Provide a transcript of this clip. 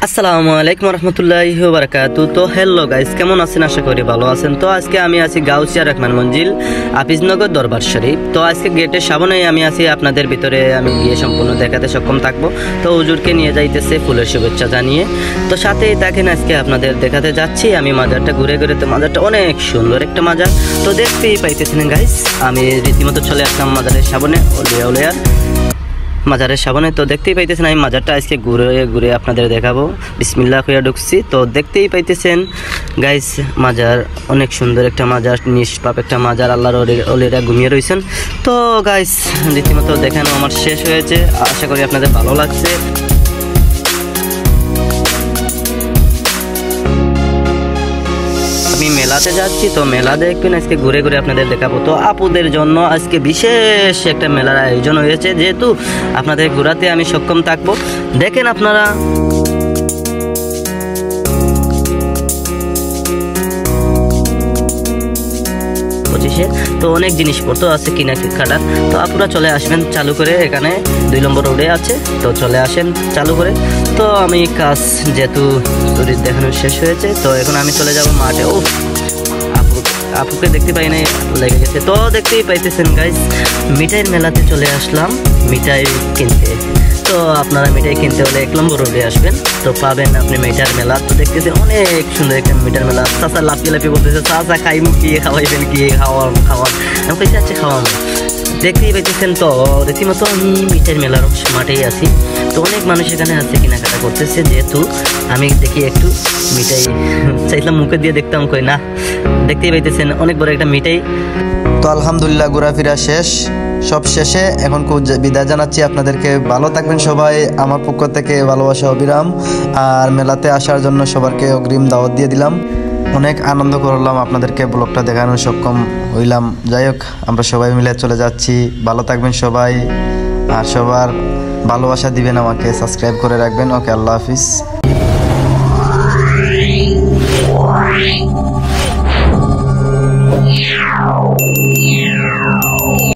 আসসালামু আলাইকুম রহমতুল্লাহি ওয়া বারাকাতুহু। তো হ্যালো গাইস, কেমন আছেন? আশা করি ভালো আছেন। তো আজকে আমি আছি গাউসিয়া রহমান মঞ্জিল, হাফিজনগর দরবার শরীফ। তো আজকে গেটের সামনেই আমি আছি, আপনাদের ভিতরে আমি গিয়ে সম্পূর্ণ দেখাতে সক্ষম থাকবো। তো হুজুরকে নিয়ে যাইতেছে ফুলের শুভেচ্ছা জানিয়ে। তো সাথেই থাকেন, আজকে আপনাদের দেখাতে যাচ্ছি আমি মাজারটা ঘুরে ঘুরে। তো মাজারটা অনেক সুন্দর একটা মাজার, তো দেখতেই পাইতেছেন গাইস। আমি রীতিমতো চলে আসলাম মাজারের সামনে, উলিয়ার মাজারের সামনে। তো দেখতেই পাইতেছেন আমি মাজারটা আজকে ঘুরে ঘুরে আপনাদের দেখাবো। বিসমিল্লাহ কইয়া ঢুকছি, তো দেখতেই পাইতেছেন গাইস মাজার অনেক সুন্দর একটা মাজার, নিষ্পাপ একটা মাজার। আল্লাহর ওলিরা ঘুমিয়ে রয়েছেন। তো গাইস রীতিমতো দেখানো আমার শেষ হয়েছে, আশা করি আপনাদের ভালো লাগছে। আমি মেলাতে যাচ্ছি, তো মেলা দেখবেন আজকে ঘুরে ঘুরে আপনাদের দেখাবো। তো আপুদের জন্য আজকে বিশেষ একটা মেলার আয়োজন হয়েছে, যেহেতু আপনাদের ঘোরাতে আমি সক্ষম থাকবো। দেখেন আপনারা তো অনেক জিনিসপত্র আছে কিনা কাটার। তো আপনারা চলে আসবেন চালু করে, এখানে 2 নম্বর রোডে আছে। তো চলে আসেন চালু করে। তো আমি কাজ যেহেতু দেখানো শেষ হয়েছে, তো এখন আমি চলে যাব মাঠে। ও আপুকে দেখতে পাই নাই, লেগে গেছে। তো দেখতেই পাইতেছেন গাইস, মিঠাইয়ের মেলাতে চলে আসলাম মিঠাই কিনতে। তো আপনারা মিঠাই কিনতে হলে 1 নম্বর রোডে আসবেন, তো পাবেন আপনি মিঠাইয়ের মেলা। তো দেখতেছেন অনেক সুন্দর একটা মিঠাইয়ের মেলা। চাচা লাফি লাফি বলতেছে, চাচা খাইমু কি, খাওয়াইবেন কি, খাওয়ান আমি কইছি আচ্ছা খাওয়াবো। দেখতেই পাইতেছেন তো রীতিমতো আমি মিঠাইয়ের মেলার মাঠেই আছি। তো অনেক মানুষ এখানে আছে, কেনাকাটা করতেছে। যেহেতু আমি দেখি একটু মিঠাই চাইছিলাম মুখে দিয়ে দেখতাম, কই না। দেখতেই পাইতেছেন অনেক বড় একটা মিঠাই। তো আলহামদুলিল্লাহ ঘোরাফেরা শেষ, সব শেষে এখন বিদায় জানাচ্ছি আপনাদেরকে। ভালো থাকবেন সবাই, আমার পক্ষ থেকে ভালোবাসা অবিরাম। আর মেলাতে আসার জন্য সবারকে অগ্রিম দাওয়াত দিয়ে দিলাম। অনেক আনন্দ করলাম, আপনাদেরকে ব্লগটা দেখানোর সক্ষম হইলাম। যাই হোক, আমরা সবাই মিলে চলে যাচ্ছি। ভালো থাকবেন সবাই, আর সবার ভালোবাসা দিবেন আমাকে, সাবস্ক্রাইব করে রাখবেন। ওকে, আল্লাহ হাফিজ।